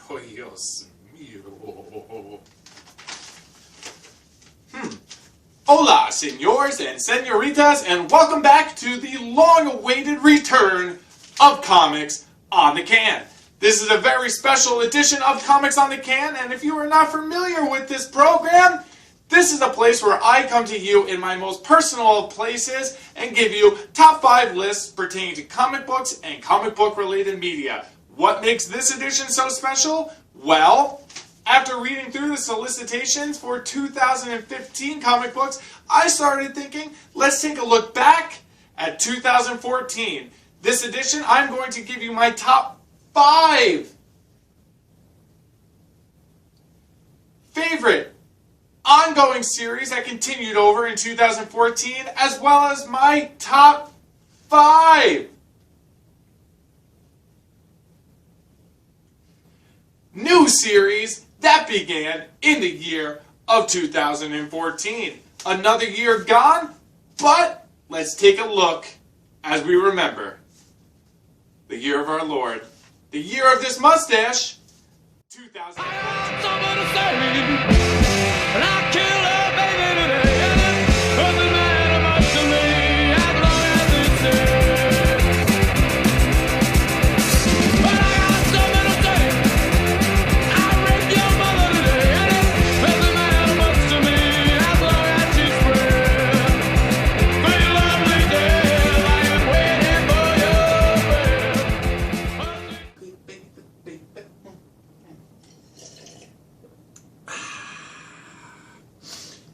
Oh, Dios mío. Hola, senors and senoritas, and welcome back to the long-awaited return of Comics on the Can. This is a very special edition of Comics on the Can, and if you are not familiar with this program, this is a place where I come to you in my most personal places and give you top 5 lists pertaining to comic books and comic book related media. What makes this edition so special? Well, after reading through the solicitations for 2015 comic books, I started thinking, let's take a look back at 2014. This edition, I'm going to give you my top 5 favorite ongoing series that continued over in 2014, as well as my top 5 new series that began in the year of 2014. Another year gone, but let's take a look as we remember the year of our Lord, the year of this mustache, 2014.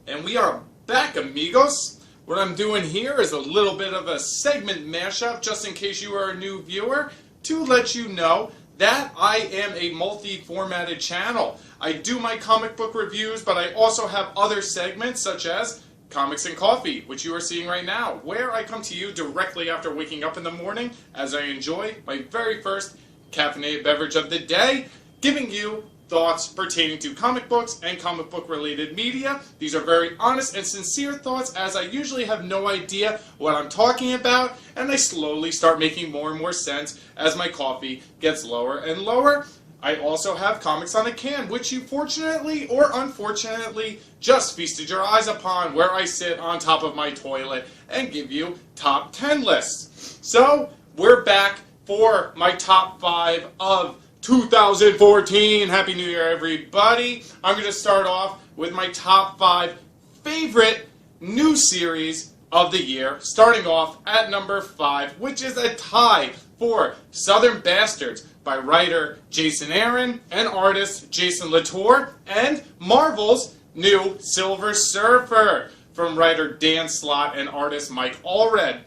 And we are back, amigos. What I'm doing here is a little bit of a segment mashup, just in case you are a new viewer, to let you know that I am a multi-formatted channel. I do my comic book reviews, but I also have other segments such as Comics and Coffee, which you are seeing right now, where I come to you directly after waking up in the morning as I enjoy my very first caffeinated beverage of the day, giving you thoughts pertaining to comic books and comic book related media. These are very honest and sincere thoughts, as I usually have no idea what I'm talking about, and they slowly start making more and more sense as my coffee gets lower and lower. I also have Comics on the Can, which you fortunately or unfortunately just feasted your eyes upon, where I sit on top of my toilet and give you top 10 lists. So we're back for my top 5 of 2014. Happy New Year, everybody. I'm going to start off with my top 5 favorite new series of the year, starting off at number 5, which is a tie for Southern Bastards by writer Jason Aaron and artist Jason Latour, and Marvel's new Silver Surfer from writer Dan Slott and artist Mike Allred.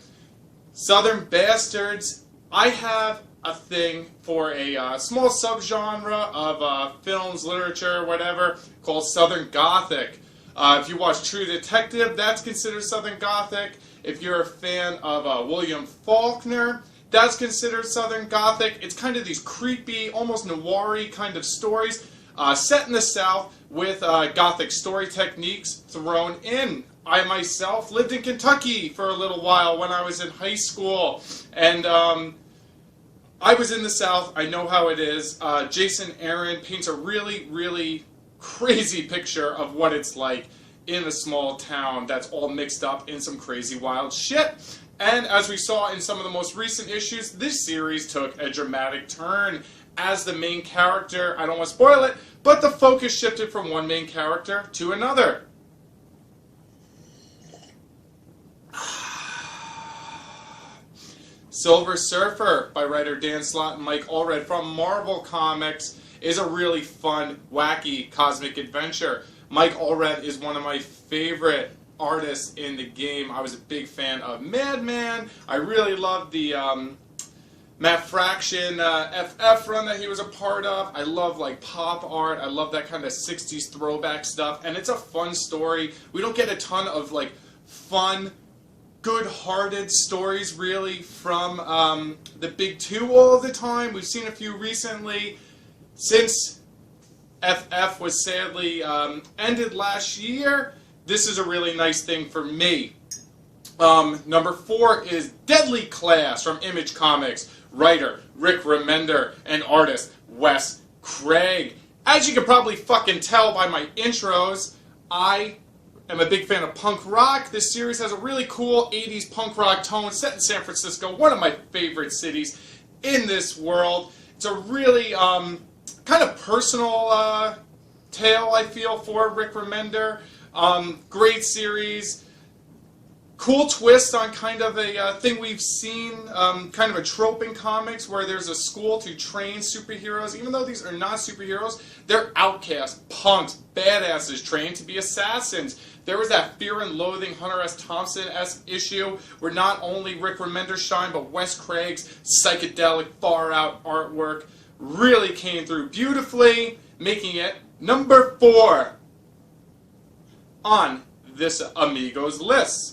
Southern Bastards, I have a thing for a small subgenre of films, literature, whatever, called Southern Gothic. If you watch True Detective, that's considered Southern Gothic. If you're a fan of William Faulkner, that's considered Southern Gothic. It's kind of these creepy, almost noir-y kind of stories set in the South with Gothic story techniques thrown in. I myself lived in Kentucky for a little while when I was in high school, and I was in the South. I know how it is. Jason Aaron paints a really, really crazy picture of what it's like in a small town that's all mixed up in some crazy wild shit. And as we saw in some of the most recent issues, this series took a dramatic turn as the main character, I don't want to spoil it, but the focus shifted from one main character to another. Silver Surfer by writer Dan Slott and Mike Allred from Marvel Comics is a really fun, wacky, cosmic adventure. Mike Allred is one of my favorite artists in the game. I was a big fan of Madman. I really loved the Matt Fraction FF run that he was a part of. I love like pop art. I love that kind of 60s throwback stuff, and it's a fun story. We don't get a ton of like fun, good-hearted stories really from the big two all the time. We've seen a few recently since FF was sadly ended last year. This is a really nice thing for me. Number 4 is Deadly Class from Image Comics. Writer Rick Remender and artist Wes Craig. As you can probably fucking tell by my intros, I am a big fan of punk rock. This series has a really cool 80s punk rock tone set in San Francisco, one of my favorite cities in this world. It's a really kind of personal tale, I feel, for Rick Remender. Great series. Cool twist on kind of a thing we've seen, kind of a trope in comics where there's a school to train superheroes. Even though these are not superheroes, they're outcasts, punks, badasses trained to be assassins. There was that Fear and Loathing Hunter S. Thompson-esque issue where not only Rick Remender shined, but Wes Craig's psychedelic, far-out artwork really came through beautifully, making it number 4 on this Amigos list.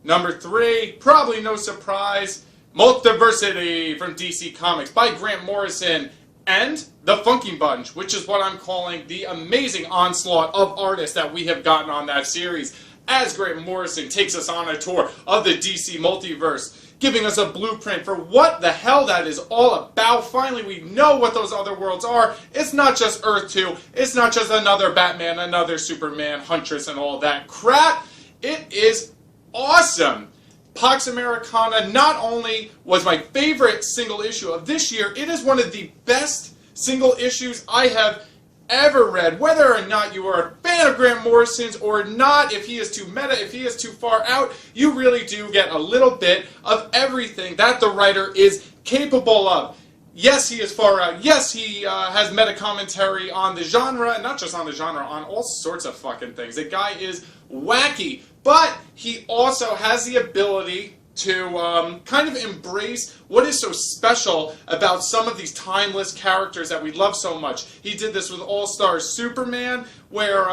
Number 3, probably no surprise, MULTIVERSITY from DC Comics by Grant Morrison and The Funky Bunch, which is what I'm calling the amazing onslaught of artists that we have gotten on that series, as Grant Morrison takes us on a tour of the DC multiverse, giving us a blueprint for what the hell that is all about. Finally, we know what those other worlds are. It's not just Earth 2, it's not just another Batman, another Superman, Huntress, and all that crap. It is awesome. Pax Americana not only was my favorite single issue of this year, it is one of the best single issues I have ever read. Whether or not you are a fan of Grant Morrison's or not, if he is too meta, if he is too far out, you really do get a little bit of everything that the writer is capable of. Yes, he is far out. Yes, he has meta commentary on the genre, and not just on the genre, on all sorts of fucking things. The guy is wacky, but he also has the ability to kind of embrace what is so special about some of these timeless characters that we love so much. He did this with All-Star Superman, where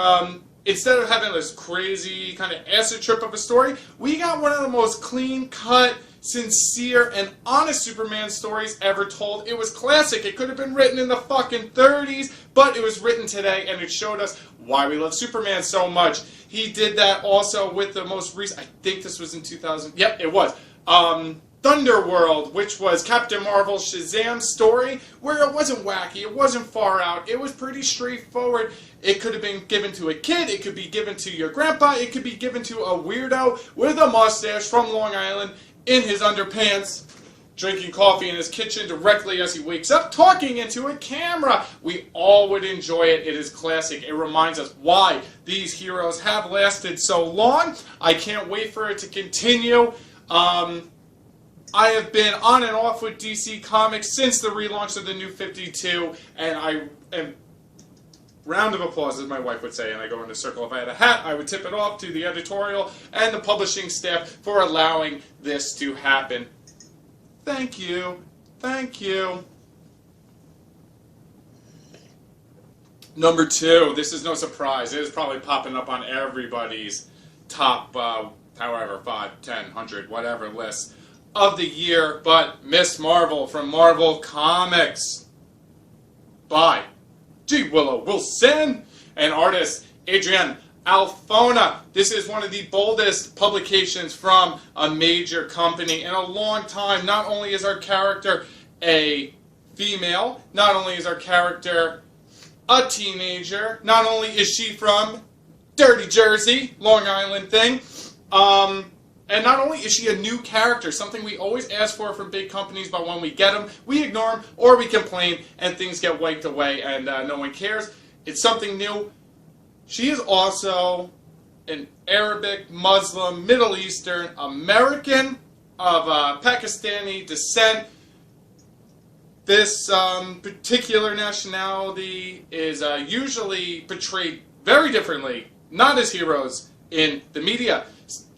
instead of having this crazy kind of acid trip of a story, we got one of the most clean-cut, sincere, and honest Superman stories ever told. It was classic. It could have been written in the fucking 30s, but it was written today, and it showed us why we love Superman so much. He did that also with the most recent, I think this was in 2000, yep, it was, Thunderworld, which was Captain Marvel's Shazam story, where it wasn't wacky, it wasn't far out, it was pretty straightforward. It could have been given to a kid, it could be given to your grandpa, it could be given to a weirdo with a mustache from Long Island in his underpants, drinking coffee in his kitchen directly as he wakes up, talking into a camera. We all would enjoy it. It is classic. It reminds us why these heroes have lasted so long. I can't wait for it to continue. I have been on and off with DC Comics since the relaunch of the New 52, and I am, round of applause, as my wife would say, and I go in a circle. If I had a hat, I would tip it off to the editorial and the publishing staff for allowing this to happen. Thank you. Thank you. Number 2, this is no surprise. It is probably popping up on everybody's top, however, 5, 10, 100, whatever list of the year, but Miss Marvel from Marvel Comics by G. Willow Wilson and artist Adrian Alfona. This is one of the boldest publications from a major company in a long time. Not only is our character a female, not only is our character a teenager, not only is she from Dirty Jersey, Long Island thing, and not only is she a new character, something we always ask for from big companies, but when we get them, we ignore them or we complain and things get wiped away and no one cares. It's something new. She is also an Arabic, Muslim, Middle Eastern, American of Pakistani descent. This particular nationality is usually portrayed very differently, not as heroes in the media.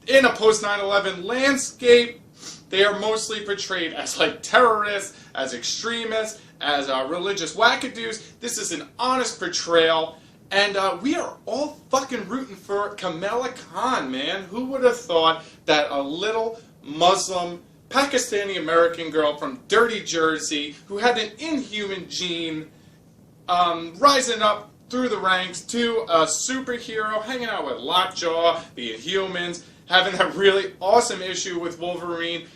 In a post 9/11 landscape, they are mostly portrayed as like terrorists, as extremists, as religious wackadoos. This is an honest portrayal. And we are all fucking rooting for Kamala Khan, man. Who would have thought that a little Muslim, Pakistani-American girl from Dirty Jersey, who had an inhuman gene, rising up through the ranks to a superhero, hanging out with Lockjaw, the Inhumans, having that really awesome issue with Wolverine.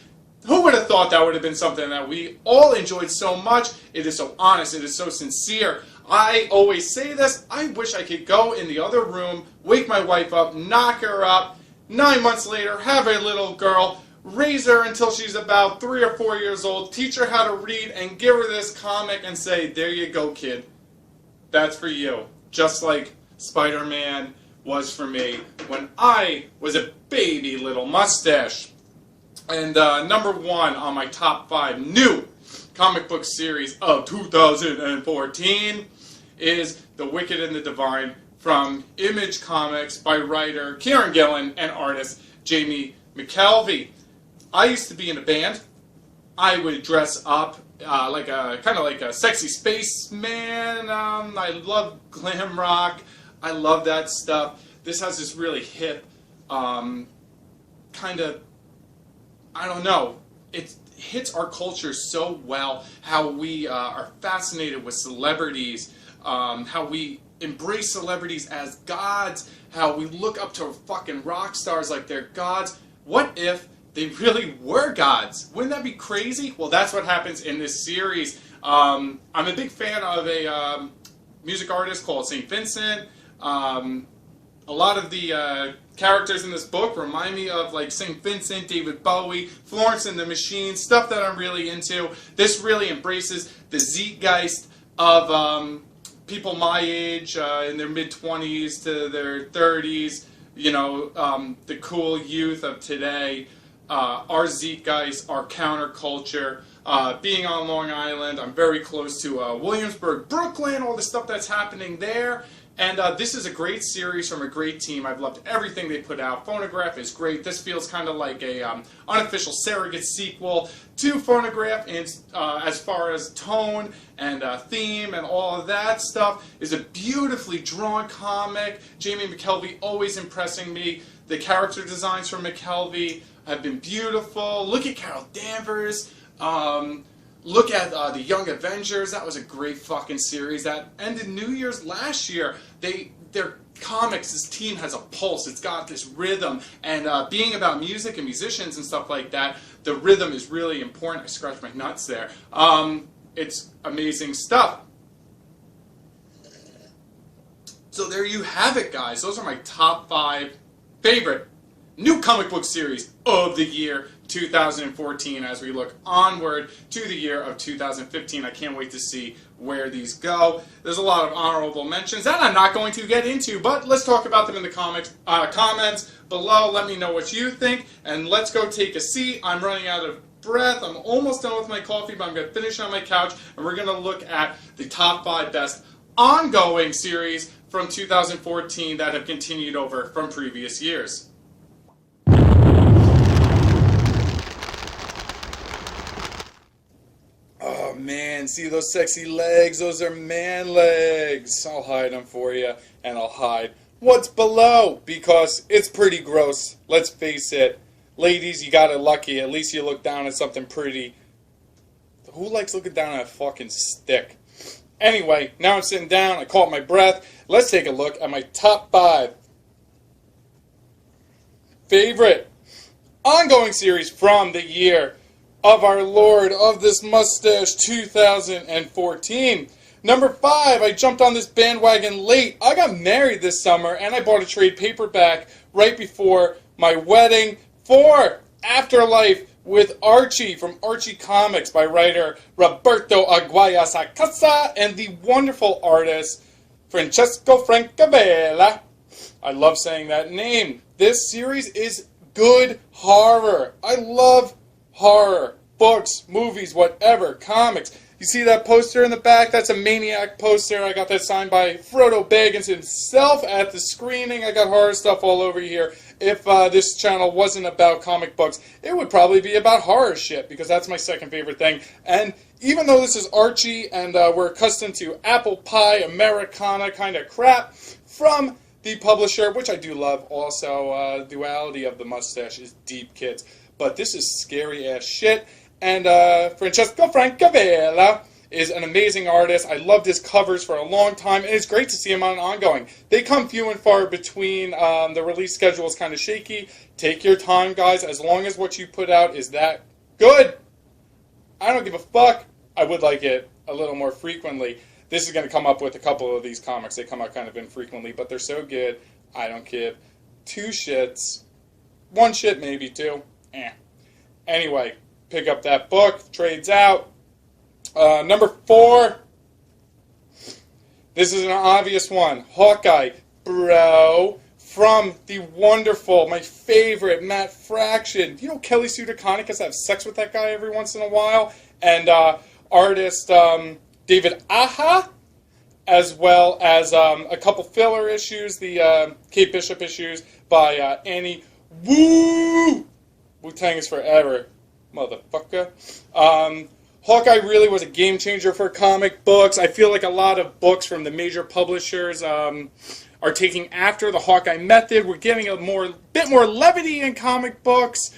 Who would have thought that would have been something that we all enjoyed so much? It is so honest. It is so sincere. I always say this, I wish I could go in the other room, wake my wife up, knock her up, 9 months later, have a little girl, raise her until she's about 3 or 4 years old, teach her how to read, and give her this comic and say, there you go, kid. That's for you. Just like Spider-Man was for me when I was a baby little mustache. And number 1 on my top 5 new comic book series of 2014 is The Wicked and the Divine from Image Comics by writer Kieran Gillen and artist Jamie McKelvey. I used to be in a band. I would dress up like a kind of like a sexy spaceman. I love glam rock. I love that stuff. This has this really hip kind of, I don't know, it hits our culture so well, how we are fascinated with celebrities, how we embrace celebrities as gods, how we look up to fucking rock stars like they're gods. What if they really were gods? Wouldn't that be crazy? Well, that's what happens in this series. I'm a big fan of a music artist called St. Vincent. A lot of the characters in this book remind me of like St. Vincent, David Bowie, Florence and the Machine, stuff that I'm really into. This really embraces the zeitgeist of people my age, in their mid-20s to their 30s, you know, the cool youth of today, our zeitgeist, our counterculture. Being on Long Island, I'm very close to Williamsburg, Brooklyn, all the stuff that's happening there. And this is a great series from a great team. I've loved everything they put out. Phonograph is great. This feels kind of like a unofficial surrogate sequel to Phonograph, and as far as tone and theme and all of that stuff. Is a beautifully drawn comic. Jamie McKelvey always impressing me. The character designs from McKelvey have been beautiful. Look at Carol Danvers. Look at the Young Avengers. That was a great fucking series that ended New Year's last year. Their comics, this team has a pulse. It's got this rhythm, and being about music and musicians and stuff like that, the rhythm is really important. I scratched my nuts there. It's amazing stuff. So there you have it, guys. Those are my top 5 favorite new comic book series of the year 2014 as we look onward to the year of 2015. I can't wait to see where these go. There's a lot of honorable mentions that I'm not going to get into, but let's talk about them in the comments below. Let me know what you think, and let's go take a seat. I'm running out of breath. I'm almost done with my coffee, but I'm going to finish on my couch, and we're going to look at the top 5 best ongoing series from 2014 that have continued over from previous years. Oh man, see those sexy legs? Those are man legs. I'll hide them for you, and I'll hide what's below, because it's pretty gross. Let's face it. Ladies, you got it lucky. At least you look down at something pretty. Who likes looking down at a fucking stick? Anyway, now I'm sitting down. I caught my breath. Let's take a look at my top 5 favorite ongoing series from the year of our Lord of this mustache, 2014. Number 5, I jumped on this bandwagon late. I got married this summer, and I bought a trade paperback right before my wedding for Afterlife with Archie from Archie Comics by writer Roberto Aguirre Sacasa and the wonderful artist Francesco Francavilla. I love saying that name. This series is good horror. I love horror. Books, movies, whatever, comics. You see that poster in the back? That's a Maniac poster. I got that signed by Frodo Baggins himself at the screening. I got horror stuff all over here. If this channel wasn't about comic books, it would probably be about horror shit, because that's my second favorite thing. And even though this is Archie, and we're accustomed to apple pie, Americana kind of crap from the publisher, which I do love also, duality of the mustache is deep, kids. But this is scary ass shit. And Francesco Francavilla is an amazing artist. I loved his covers for a long time, and it's great to see him on an ongoing. They come few and far between. The release schedule is kind of shaky. Take your time, guys. As long as what you put out is that good, I don't give a fuck. I would like it a little more frequently. this is going to come up with a couple of these comics. They come out kind of infrequently, but they're so good, I don't give two shits. One shit, maybe two. Anyway, pick up that book. Trades out. Number 4. This is an obvious one. Hawkeye, bro. From the wonderful, my favorite, Matt Fraction. You know Kelly Sue DeConnick has to have sex with that guy every once in a while. And artist David Aja, as well as a couple filler issues, the Kate Bishop issues by Annie Wu. Wu-Tang is forever, motherfucker. Hawkeye really was a game changer for comic books. I feel like a lot of books from the major publishers are taking after the Hawkeye method. We're getting a bit more levity in comic books.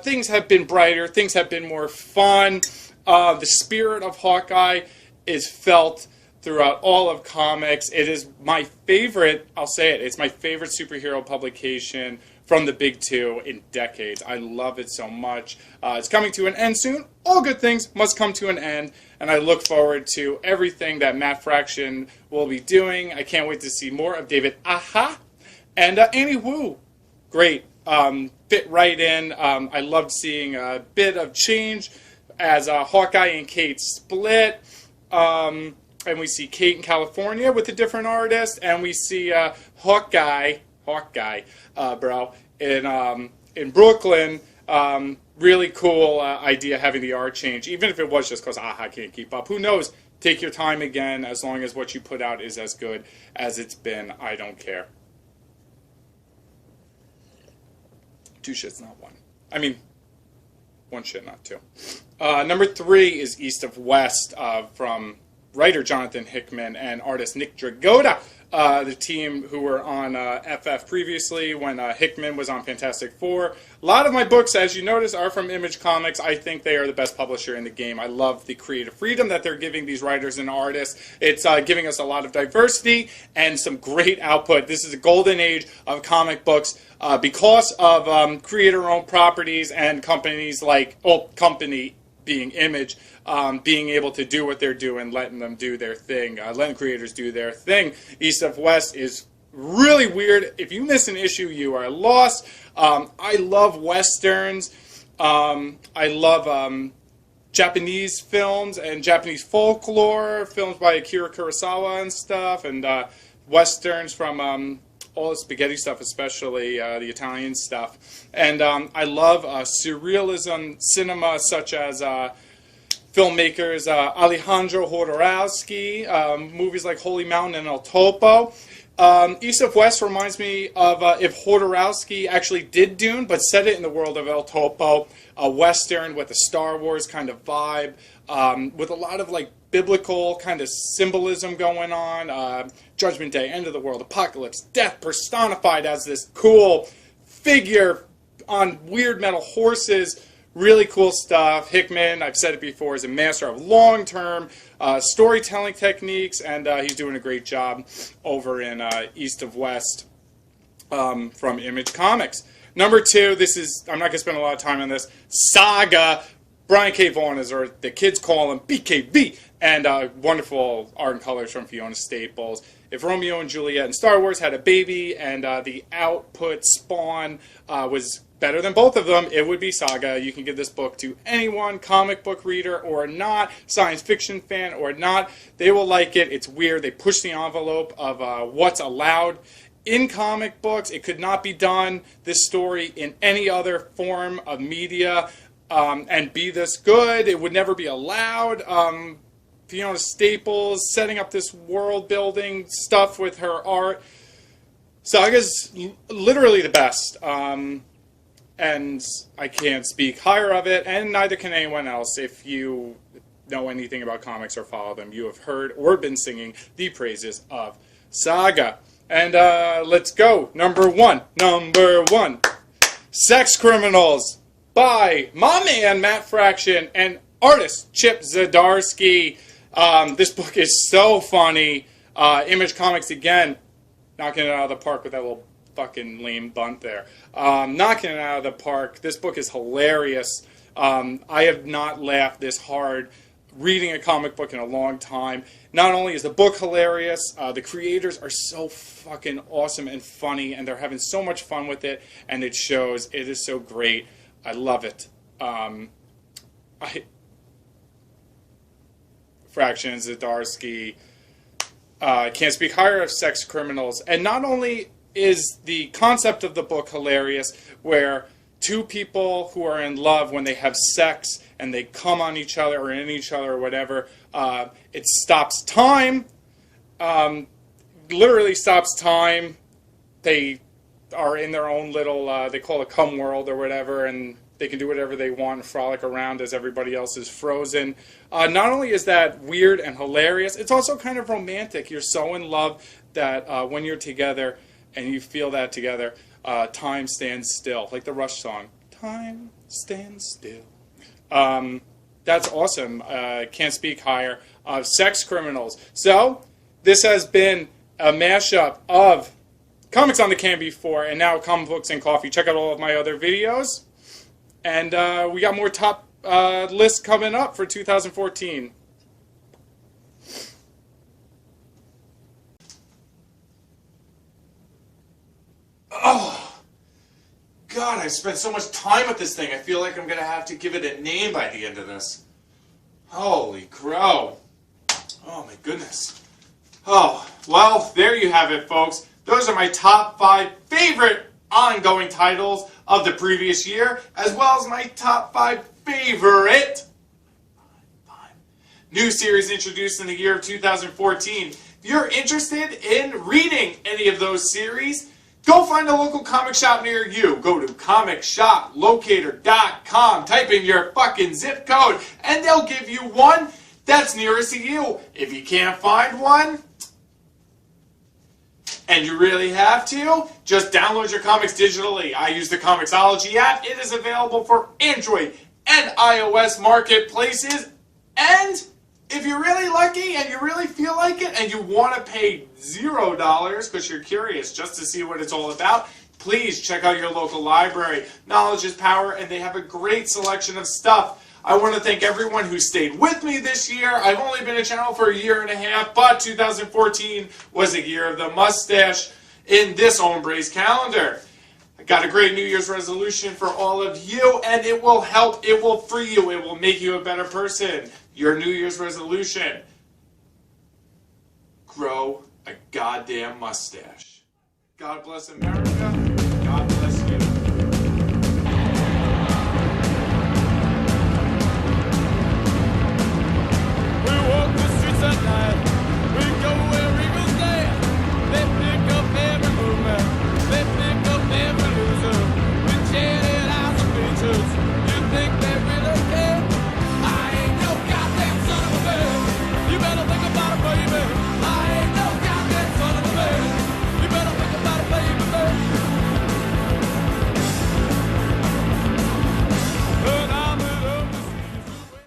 Things have been brighter. Things have been more fun. The spirit of Hawkeye is felt throughout all of comics. It is my favorite, I'll say it, it's my favorite superhero publication from the big two in decades. I love it so much. It's coming to an end soon. All good things must come to an end, and I look forward to everything that Matt Fraction will be doing. I can't wait to see more of David Aja and Annie Wu. Great. Fit right in. I loved seeing a bit of change as Hawkeye and Kate split. And we see Kate in California with a different artist, and we see Hawkeye, bro, in Brooklyn. Really cool idea having the art change, even if it was just because I can't keep up. Who knows? Take your time again, as long as what you put out is as good as it's been. I don't care. Two shits, not one. I mean, one shit, not two. Number 3 is East of West from writer Jonathan Hickman and artist Nick Dragotta, the team who were on FF previously when Hickman was on Fantastic Four. A lot of my books, as you notice, are from Image Comics. I think they are the best publisher in the game. I love the creative freedom that they're giving these writers and artists. It's giving us a lot of diversity and some great output. This is a golden age of comic books because of creator-owned properties and companies like, company being Image, being able to do what they're doing, letting them do their thing, letting creators do their thing. East of West is really weird. If you miss an issue, you are lost. I love Westerns. I love Japanese films and Japanese folklore, films by Akira Kurosawa and stuff, and Westerns from all the spaghetti stuff, especially the Italian stuff. And I love surrealism cinema, such as filmmakers Alejandro Jodorowsky, movies like Holy Mountain and El Topo. East of West reminds me of if Jodorowsky actually did Dune, but set it in the world of El Topo, a Western with a Star Wars kind of vibe, with a lot of like biblical kind of symbolism going on. Judgment Day, end of the world, apocalypse, death personified as this cool figure on weird metal horses. Really cool stuff. Hickman, I've said it before, is a master of long-term storytelling techniques, and he's doing a great job over in East of West from Image Comics. Number 2, this is, I'm not going to spend a lot of time on this, Saga. Brian K. Vaughan is, or the kids call him BKV, and wonderful art and colors from Fiona Staples. If Romeo and Juliet and Star Wars had a baby and the output spawn was better than both of them, it would be Saga. You can give this book to anyone, comic book reader or not, science fiction fan or not. They will like it. It's weird. They push the envelope of what's allowed in comic books. It could not be done, this story, in any other form of media and be this good. It would never be allowed. Fiona Staples setting up this world building stuff with her art. Saga's literally the best. And I can't speak higher of it, and neither can anyone else. If you know anything about comics or follow them, you have heard or been singing the praises of Saga. And let's go. Number one. Sex Criminals by my man Matt Fraction and artist Chip Zdarsky. This book is so funny. Image Comics again, knocking it out of the park with that little fucking lame bunt there. Knocking it out of the park. This book is hilarious. I have not laughed this hard reading a comic book in a long time. Not only is the book hilarious, the creators are so fucking awesome and funny, and they're having so much fun with it, and it shows. It is so great. I love it. Fractions, Zdarsky, Can't Speak Higher of Sex Criminals. And not only is the concept of the book hilarious, where two people who are in love, when they have sex and they come on each other or in each other or whatever, it stops time, literally stops time. They are in their own little, they call it cum world or whatever, and they can do whatever they want and frolic around as everybody else is frozen. Not only is that weird and hilarious, it's also kind of romantic. You're so in love that when you're together and you feel that together, time stands still. Like the Rush song, time stands still. That's awesome. Can't Speak Higher. Sex Criminals. So, this has been a mashup of Comics on the Can Before and now Comic Books and Coffee. Check out all of my other videos. And we got more top lists coming up for 2014. Oh, God, I spent so much time with this thing. I feel like I'm going to have to give it a name by the end of this. Holy crow. Oh, my goodness. Oh, well, there you have it, folks. Those are my top 5 favorite ongoing titles of the previous year, as well as my top 5 favorite new series introduced in the year of 2014. If you're interested in reading any of those series, go find a local comic shop near you. Go to comicshoplocator.com, type in your fucking zip code, and they'll give you one that's nearest to you. If you can't find one, and you really have to, just download your comics digitally. I use the Comixology app. It is available for Android and iOS marketplaces. And if you're really lucky and you really feel like it and you want to pay $0 because you're curious just to see what it's all about, please check out your local library. Knowledge is power, and they have a great selection of stuff. I want to thank everyone who stayed with me this year. I've only been a channel for a year and a half, but 2014 was a year of the mustache in this hombre's calendar. I got a great New Year's resolution for all of you, and it will help, it will free you, it will make you a better person. Your New Year's resolution: grow a goddamn mustache. God bless America. God bless